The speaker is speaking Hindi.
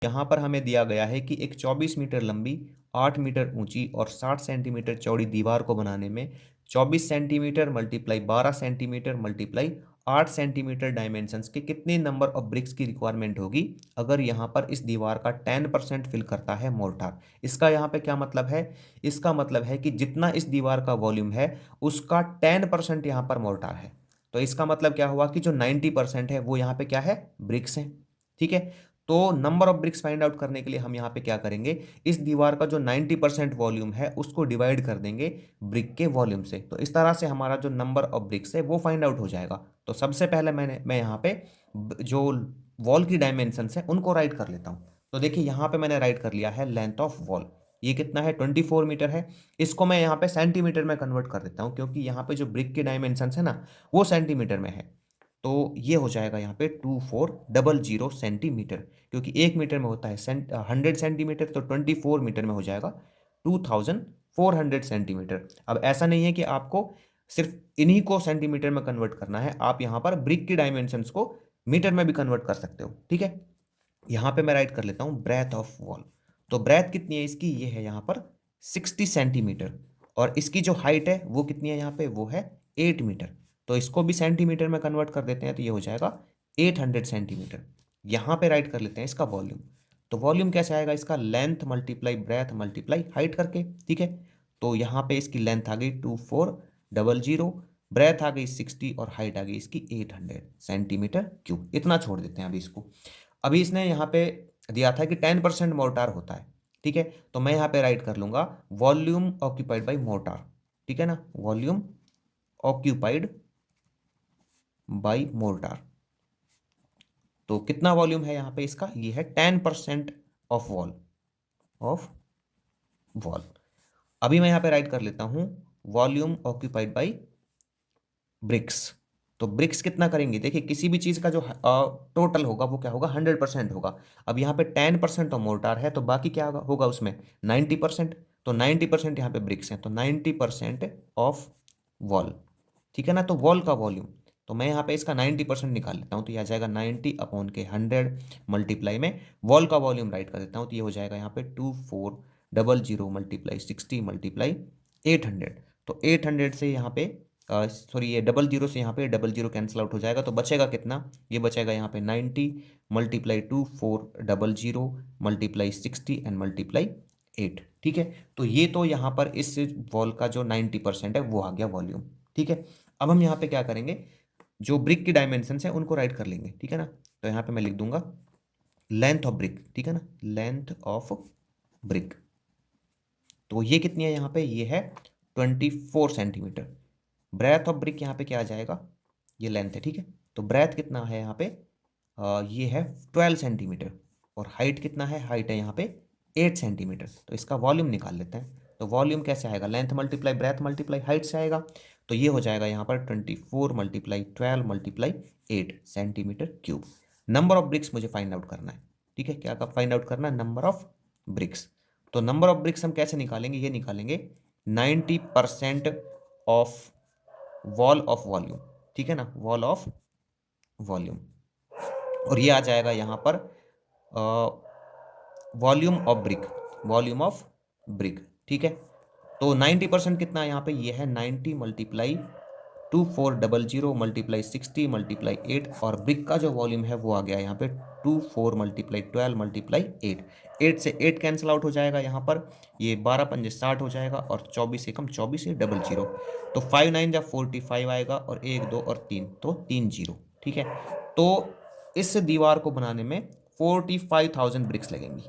यहाँ पर हमें दिया गया है कि एक 24 मीटर लंबी, 8 मीटर ऊंची और 60 सेंटीमीटर चौड़ी दीवार को बनाने में 24 centimetre multiply 12 centimetre multiply 8 centimetre dimensions के कितने नंबर ऑफ ब्रिक्स की रिक्वायरमेंट होगी अगर यहाँ पर इस दीवार का 10% फिल करता है मोर्टार। इसका यहाँ पे क्या मतलब है? इसका मतलब है कि जितना इस दीवार का वॉल्यूम है उसका 10% यहाँ पर मोर्टार है। तो इसका मतलब क्या हुआ कि जो 90% है वो यहाँ पे क्या है? ब्रिक्स है। ठीक है, तो number of BRICS find out करने के लिए हम यहाँ पे क्या करेंगे, इस दीवार का जो 90% वॉल्यूम है उसको डिवाइड कर देंगे ब्रिक के वॉल्यूम से। तो इस तरह से हमारा जो नंबर ऑफ ब्रिक्स है वो फाइंड आउट हो जाएगा। तो सबसे पहले मैं यहाँ पे जो वॉल की डायमेंशंस है उनको राइट कर लेता हूँ। तो देखिए यहाँ पे मैंने राइट कर लिया है लेंथ ऑफ वॉल, ये कितना है? 24 मीटर है। इसको मैं यहाँ पे सेंटीमीटर में कन्वर्ट कर देता हूँ क्योंकि यहाँ पे जो ब्रिक की डायमेंशंस है ना वो सेंटीमीटर में है। तो ये हो जाएगा यहाँ पे 2400 सेंटीमीटर, क्योंकि 1 मीटर में होता है 100 सेंटीमीटर, तो 24 मीटर में हो जाएगा 2400 सेंटीमीटर। अब ऐसा नहीं है कि आपको सिर्फ इन्हीं को सेंटीमीटर में कन्वर्ट करना है, आप यहाँ पर ब्रिक की डायमेंशंस को मीटर में भी कन्वर्ट कर सकते हो। ठीक है, यहाँ पे मैं राइट कर लेता हूँ ब्रेथ ऑफ वॉल। तो ब्रेथ कितनी है इसकी? ये है यहाँ पर 60 सेंटीमीटर, और इसकी जो हाइट है वो कितनी है यहाँ पे? वो है 8 मीटर। तो इसको भी सेंटीमीटर में कन्वर्ट कर देते हैं तो ये हो जाएगा 800 सेंटीमीटर। यहाँ पे राइट कर लेते हैं इसका वॉल्यूम। तो वॉल्यूम कैसे आएगा इसका? Length multiply breath multiply height करके। ठीक है, तो यहाँ पे इसकी लेंथ आ गई 2400, ब्रेथ आ गई 60 और हाइट आ गई इसकी 800 सेंटीमीटर क्यूब। इतना छोड़ देते हैं अभी इसको। अभी इसने यहाँ पे दिया था कि 10% मोर्टार होता है। ठीक है, तो मैं यहाँ पे राइट कर लूंगा वॉल्यूम ऑक्यूपाइड बाय मोर्टार। ठीक है ना, वॉल्यूम ऑक्यूपाइड बाय मोर्टार। तो कितना वॉल्यूम है यहाँ पे इसका? ये है 10% ऑफ वॉल। अभी मैं यहाँ पे राइट कर लेता हूँ वॉल्यूम ऑक्यूपाइड बाय ब्रिक्स। तो ब्रिक्स कितना करेंगे? देखिए किसी भी चीज का जो टोटल होगा वो क्या होगा? 100% होगा। अब यहाँ पे 10% ऑफ मोर्टार है तो बाकी क्या होगा उसमें? 90%। तो 90% यहाँ पे ब्रिक्स हैं, तो 90% ऑफ वॉल। ठीक है ना, तो वॉल का वॉल्यूम, तो मैं यहाँ पे इसका 90% निकाल लेता हूँ, तो ये आ जाएगा 90/100 मल्टीप्लाई में वॉल का वॉल्यूम राइट कर देता हूँ, तो ये हो जाएगा यहाँ पे 2400 मल्टीप्लाई 60 मल्टीप्लाई 800। तो 800 से यहाँ पे सॉरी ये 00 से यहाँ पे 00 कैंसिल आउट हो जाएगा, तो बचेगा कितना? ये बचेगा यहाँ पे 90 मल्टीप्लाई 2400 मल्टीप्लाई 60 एंड मल्टीप्लाई 8। ठीक है, तो ये तो यहाँ पर इस वॉल का जो 90% है वो आ गया वॉल्यूम। ठीक है, अब हम यहाँ पे क्या करेंगे, जो ब्रिक की डायमेंशन है उनको राइट कर लेंगे। ठीक है ना, तो यहाँ पे मैं लिख दूंगा लेंथ ऑफ ब्रिक। ठीक है ना, लेंथ ऑफ ब्रिक, तो ये कितनी है यहाँ पे? ये है 24 सेंटीमीटर। ब्रेथ ऑफ ब्रिक यहाँ पे क्या आ जाएगा? ये लेंथ है। ठीक है, तो ब्रेथ कितना है यहाँ पे? ये है 12 सेंटीमीटर, और हाइट कितना है? हाइट है यहाँ पे 8 सेंटीमीटर। तो इसका वॉल्यूम निकाल लेते हैं। तो वॉल्यूम कैसे आएगा? Length multiply breath multiply height से आएगा। तो ये हो जाएगा यहाँ पर 24 multiply 12 multiply 8 centimetre cube. Number of BRICS मुझे फाइंड आउट करना है। ठीक है, क्या फाइंड आउट करना है? Number of BRICS. तो नंबर ऑफ ब्रिक्स हम कैसे निकालेंगे? ये निकालेंगे 90% ऑफ वॉल ऑफ वॉल्यूम। ठीक है ना, वॉल ऑफ वॉल्यूम, और ये आ जाएगा यहाँ पर volume of brick, volume of brick. ठीक है, तो 90% कितना है यहाँ पे? ये है 90 मल्टीप्लाई 2400 मल्टीप्लाई 60 मल्टीप्लाई 8, और ब्रिक का जो वॉल्यूम है वो आ गया यहाँ पे 24 मल्टीप्लाई 12 मल्टीप्लाई 8। 8 से 8 कैंसिल आउट हो जाएगा यहाँ पर, ये 12 पंजे 60 हो जाएगा, और 24 से कम 24 से 00, तो 5 9 जा 45 आएगा, और 1 2 और 3, तो 3 0। ठीक है, तो इस दीवार को बनाने में 45,000 ब्रिक्स लगेंगी।